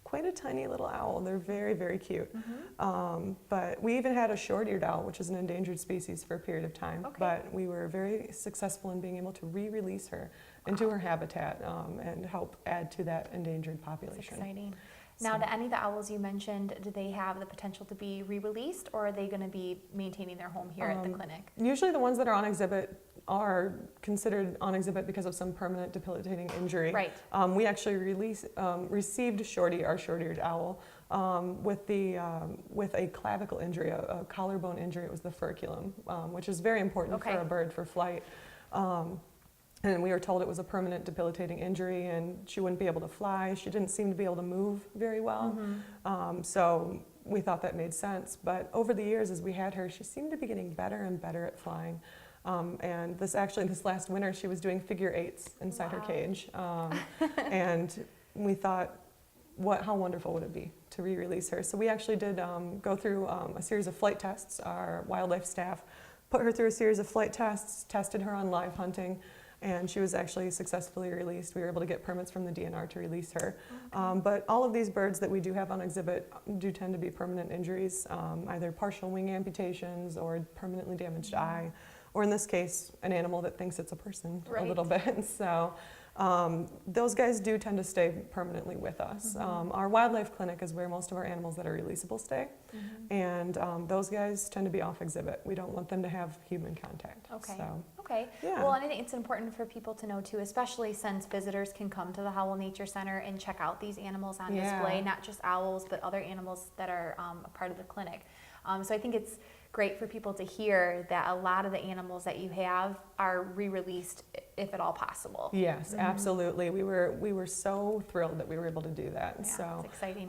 S2: quite a tiny little owl. They're very, very cute. But we even had a short-eared owl, which is an endangered species for a period of time. But we were very successful in being able to re-release her into her habitat and help add to that endangered population.
S1: That's exciting. Now, do any of the owls you mentioned, do they have the potential to be re-released, or are they going to be maintaining their home here at the clinic?
S2: Usually the ones that are on exhibit are considered on exhibit because of some permanent debilitating injury.
S1: Right.
S2: We actually received Shorty, our short-eared owl, with a clavicle injury, a collarbone injury. It was the furculum, which is very important for a bird for flight. And we were told it was a permanent debilitating injury and she wouldn't be able to fly. She didn't seem to be able to move very well. So we thought that made sense. But over the years, as we had her, she seemed to be getting better and better at flying. And this last winter, she was doing figure eights inside her cage. And we thought, how wonderful would it be to re-release her? So we actually did go through a series of flight tests. Our wildlife staff put her through a series of flight tests, tested her on live hunting, and she was actually successfully released. We were able to get permits from the DNR to release her. But all of these birds that we do have on exhibit do tend to be permanent injuries, either partial wing amputations or permanently damaged eye. or in this case, an animal that thinks it's a person a
S1: Right.
S2: little bit. So those guys do tend to stay permanently with us. Our wildlife clinic is where most of our animals that are releasable stay, and those guys tend to be off exhibit. We don't want them to have human contact.
S1: Okay.
S2: So,
S1: Okay.
S2: yeah.
S1: Well, and I think it's important for people to know too, especially since visitors can come to the Howell Nature Center and check out these animals on
S2: Yeah.
S1: display, not just owls, but other animals that are a part of the clinic. So I think it's great for people to hear that a lot of the animals that you have are re-released if at all possible.
S2: Yes, absolutely. We were so thrilled that we were able to do that.
S1: Yeah,
S2: So
S1: it's exciting.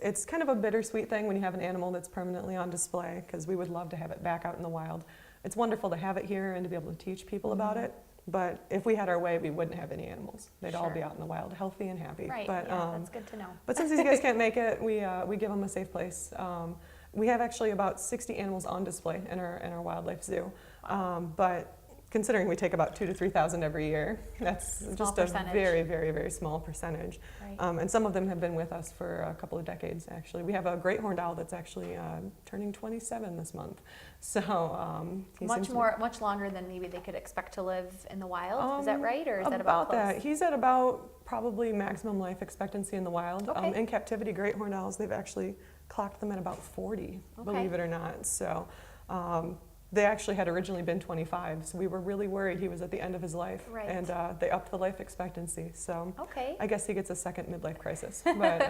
S2: it's kind of a bittersweet thing when you have an animal that's permanently on display, because we would love to have it back out in the wild. It's wonderful to have it here and to be able to teach people about it. But if we had our way, we wouldn't have any animals. They'd all
S1: Sure.
S2: be out in the wild, healthy and happy.
S1: Right.
S2: But
S1: Yeah, that's good to know.
S2: but since these guys can't make it, we give them a safe place. We have actually about 60 animals on display in our wildlife zoo. But considering we take about 2,000 to 3,000 every year, that's
S1: Small
S2: just
S1: percentage.
S2: a very, very, very small percentage.
S1: Right.
S2: And some of them have been with us for a couple of decades, actually. We have a great horned owl that's actually turning 27 this month. So he seems to be-
S1: Much longer than maybe they could expect to live in the wild. Is that right, or is that about close?
S2: that? He's at about probably maximum life expectancy in the wild.
S1: Okay.
S2: In captivity, great horned owls, they've actually clocked them at about 40,
S1: Okay.
S2: believe it or not. So they actually had originally been 25, so we were really worried he was at the end of his life.
S1: Right.
S2: And they upped the life expectancy. So
S1: Okay.
S2: I guess he gets a second midlife crisis. But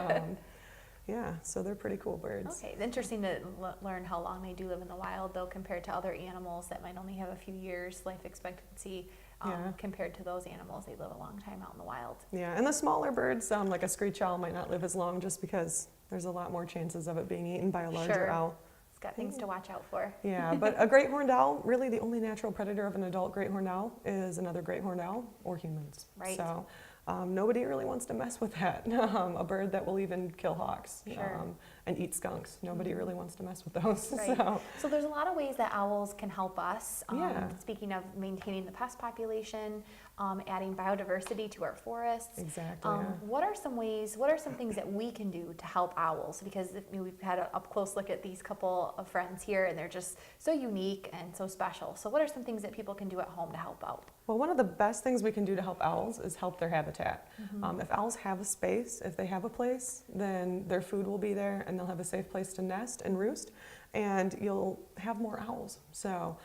S2: yeah, so they're pretty cool birds.
S1: Okay, it's interesting to learn how long they do live in the wild, though, compared to other animals that might only have a few years life expectancy.
S2: Yeah.
S1: Compared to those animals, they live a long time out in the wild.
S2: Yeah, and the smaller birds, like a screech owl, might not live as long just because there's a lot more chances of it being eaten by a larger
S1: Sure.
S2: owl.
S1: It's got things to watch out for.
S2: Yeah, but a great horned owl, really the only natural predator of an adult great horned owl is another great horned owl or humans.
S1: Right.
S2: So nobody really wants to mess with that. A bird that will even kill hawks
S1: Sure.
S2: and eat skunks. Nobody really wants to mess with those.
S1: Right.
S2: So
S1: So there's a lot of ways that owls can help us.
S2: Yeah.
S1: Speaking of maintaining the pest population, adding biodiversity to our forests.
S2: exactly. Yeah.
S1: What are some things that we can do to help owls? Because we've had an up close look at these couple of friends here, and they're just so unique and so special. So what are some things that people can do at home to help out?
S2: Well, one of the best things we can do to help owls is help their habitat. If owls have a space, if they have a place, then their food will be there and they'll have a safe place to nest and roost, and you'll have more owls. So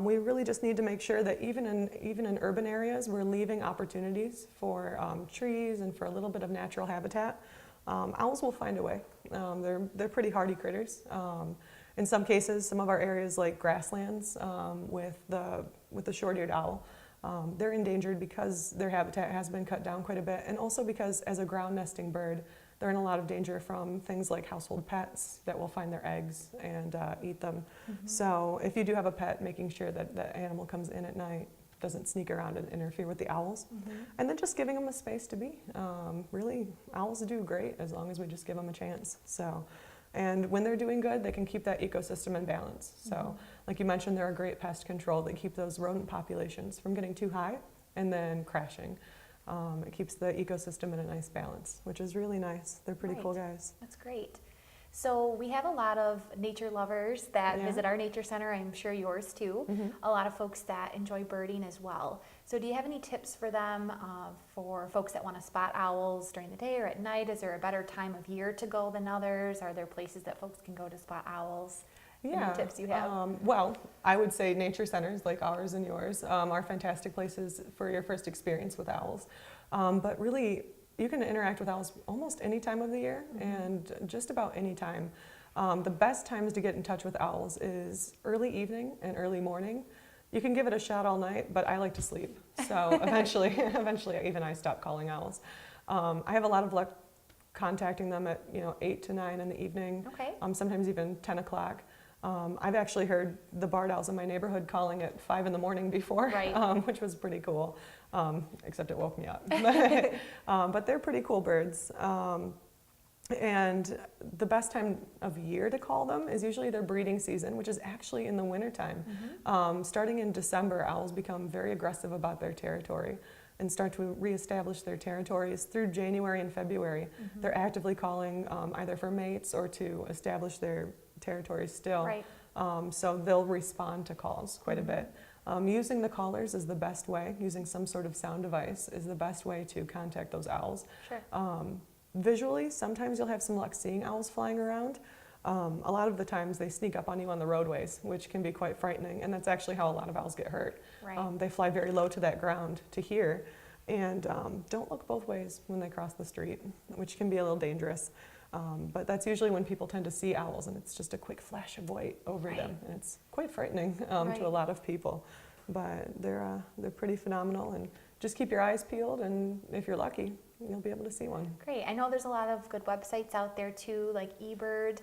S2: we really just need to make sure that even in urban areas, we're leaving opportunities for trees and for a little bit of natural habitat. Owls will find a way. They're pretty hardy critters. In some cases, some of our areas like grasslands with the short-eared owl, they're endangered because their habitat has been cut down quite a bit, and also because as a ground nesting bird, they're in a lot of danger from things like household pets that will find their eggs and eat them. So if you do have a pet, making sure that that animal comes in at night, doesn't sneak around and interfere with the owls. And then just giving them a space to be. Really, owls do great as long as we just give them a chance. So, and when they're doing good, they can keep that ecosystem in balance. So, like you mentioned, they're a great pest control. They keep those rodent populations from getting too high and then crashing. It keeps the ecosystem in a nice balance, which is really nice. They're pretty cool guys.
S1: That's great. So we have a lot of nature lovers that
S2: Yeah.
S1: visit our nature center. I'm sure yours too. A lot of folks that enjoy birding as well. So do you have any tips for them, for folks that want to spot owls during the day or at night? Is there a better time of year to go than others? Are there places that folks can go to spot owls?
S2: Yeah.
S1: Any tips you have?
S2: Well, I would say nature centers like ours and yours are fantastic places for your first experience with owls. But really, you can interact with owls almost any time of the year and just about any time. The best times to get in touch with owls is early evening and early morning. You can give it a shot all night, but I like to sleep. So eventually even I stop calling owls. I have a lot of luck contacting them at 8 to 9 in the evening,
S1: Okay.
S2: Sometimes even 10 o'clock. I've actually heard the barred owls in my neighborhood calling at 5 in the morning before,
S1: Right.
S2: Which was pretty cool, except it woke me up. But they're pretty cool birds. And the best time of year to call them is usually their breeding season, which is actually in the wintertime. Starting in December, owls become very aggressive about their territory and start to reestablish their territories through January and February. They're actively calling either for mates or to establish their territories still.
S1: Right.
S2: So they'll respond to calls quite a bit. Using the callers is the best way. Using some sort of sound device is the best way to contact those owls.
S1: Sure.
S2: Visually, sometimes you'll have some luck seeing owls flying around. A lot of the times they sneak up on you on the roadways, which can be quite frightening, and that's actually how a lot of owls get hurt.
S1: Right.
S2: They fly very low to that ground to hear, and don't look both ways when they cross the street, which can be a little dangerous. But that's usually when people tend to see owls, and it's just a quick flash of white over them, and it's quite frightening to a lot of people. But they're pretty phenomenal, and just keep your eyes peeled, and if you're lucky, you'll be able to see one.
S1: Great. I know there's a lot of good websites out there too, like eBird.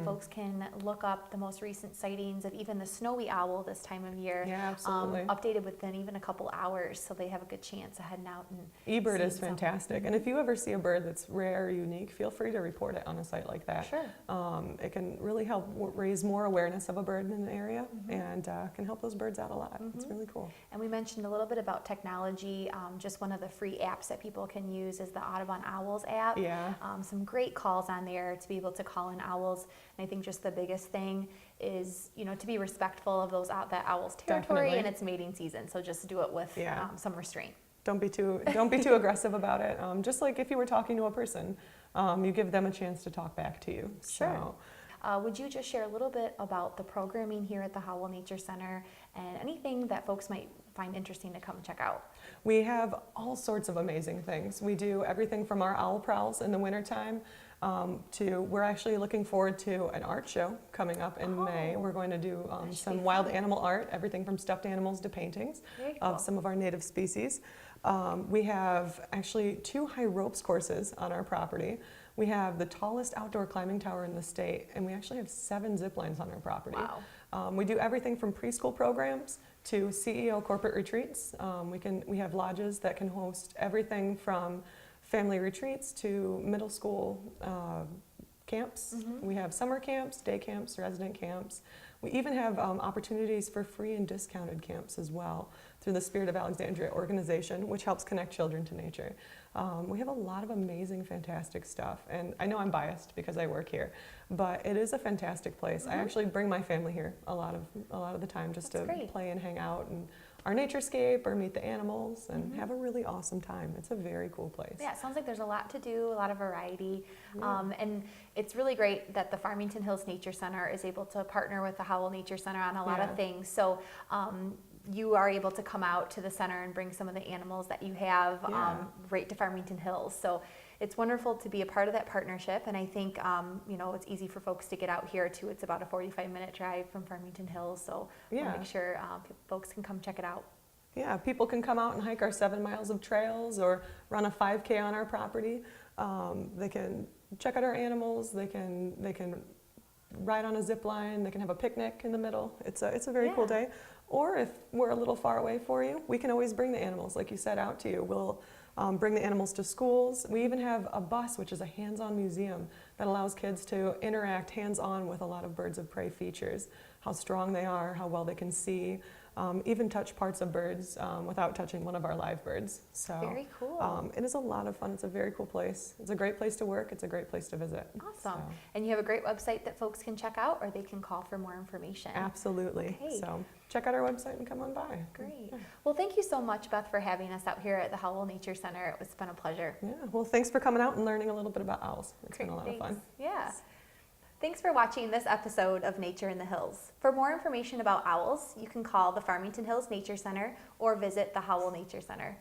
S1: Folks can look up the most recent sightings of even the snowy owl this time of year.
S2: Yeah, absolutely.
S1: Updated within even a couple hours, so they have a good chance of heading out and
S2: eBird is
S1: seeing
S2: fantastic. And if you ever see a bird that's rare or unique, feel free to report it on a site like that.
S1: Sure.
S2: It can really help raise more awareness of a bird in an area, and can help those birds out a lot. It's really cool.
S1: And we mentioned a little bit about technology. Just one of the free apps that people can use is the Audubon Owls app.
S2: Yeah.
S1: Some great calls on there to be able to call in owls. And I think just the biggest thing is, to be respectful of that owl's territory.
S2: Definitely.
S1: And its mating season. So just do it with some restraint.
S2: Don't be too aggressive about it. Just like if you were talking to a person, you give them a chance to talk back to you.
S1: Sure. Would you just share a little bit about the programming here at the Howell Nature Center and anything that folks might find interesting to come check out?
S2: We have all sorts of amazing things. We do everything from our owl prowls in the wintertime to we're actually looking forward to an art show coming up in May. We're going to do some wild animal art, everything from stuffed animals to paintings of some of our native species. We have actually 2 high ropes courses on our property. We have the tallest outdoor climbing tower in the state, and we actually have 7 zip lines on our property.
S1: Wow.
S2: We do everything from preschool programs to CEO corporate retreats. We have lodges that can host everything from family retreats to middle school camps. We have summer camps, day camps, resident camps. We even have opportunities for free and discounted camps as well through the Spirit of Alexandria organization, which helps connect children to nature. We have a lot of amazing, fantastic stuff. And I know I'm biased because I work here, but it is a fantastic place. I actually bring my family here a lot of the time just to play and hang out and our naturescape or meet the animals and have a really awesome time. It's a very cool place.
S1: Yeah, it sounds like there's a lot to do, a lot of variety. And it's really great that the Farmington Hills Nature Center is able to partner with the Howell Nature Center on a lot of things. So you are able to come out to the center and bring some of the animals that you have right to Farmington Hills. So it's wonderful to be a part of that partnership, and I think it's easy for folks to get out here too. It's about a 45-minute drive from Farmington Hills, so we'll make sure folks can come check it out.
S2: Yeah, people can come out and hike our 7 miles of trails or run a 5K on our property. They can check out our animals. They can ride on a zip line. They can have a picnic in the middle. It's a very cool day. Or if we're a little far away for you, we can always bring the animals, like you said, out to you. We'll bring the animals to schools. We even have a bus, which is a hands-on museum that allows kids to interact hands-on with a lot of birds of prey features, how strong they are, how well they can see, even touch parts of birds without touching one of our live birds. So
S1: very cool.
S2: it is a lot of fun. It's a very cool place. It's a great place to work. It's a great place to visit.
S1: Awesome. So. And you have a great website that folks can check out, or they can call for more information.
S2: Absolutely.
S1: Okay.
S2: So check out our website and come on by.
S1: Great. Well, thank you so much, Beth, for having us out here at the Howell Nature Center. It's been a pleasure.
S2: Yeah. Well, thanks for coming out and learning a little bit about owls. It's been a lot of fun.
S1: Yeah. Thanks for watching this episode of Nature in the Hills. For more information about owls, you can call the Farmington Hills Nature Center or visit the Howell Nature Center.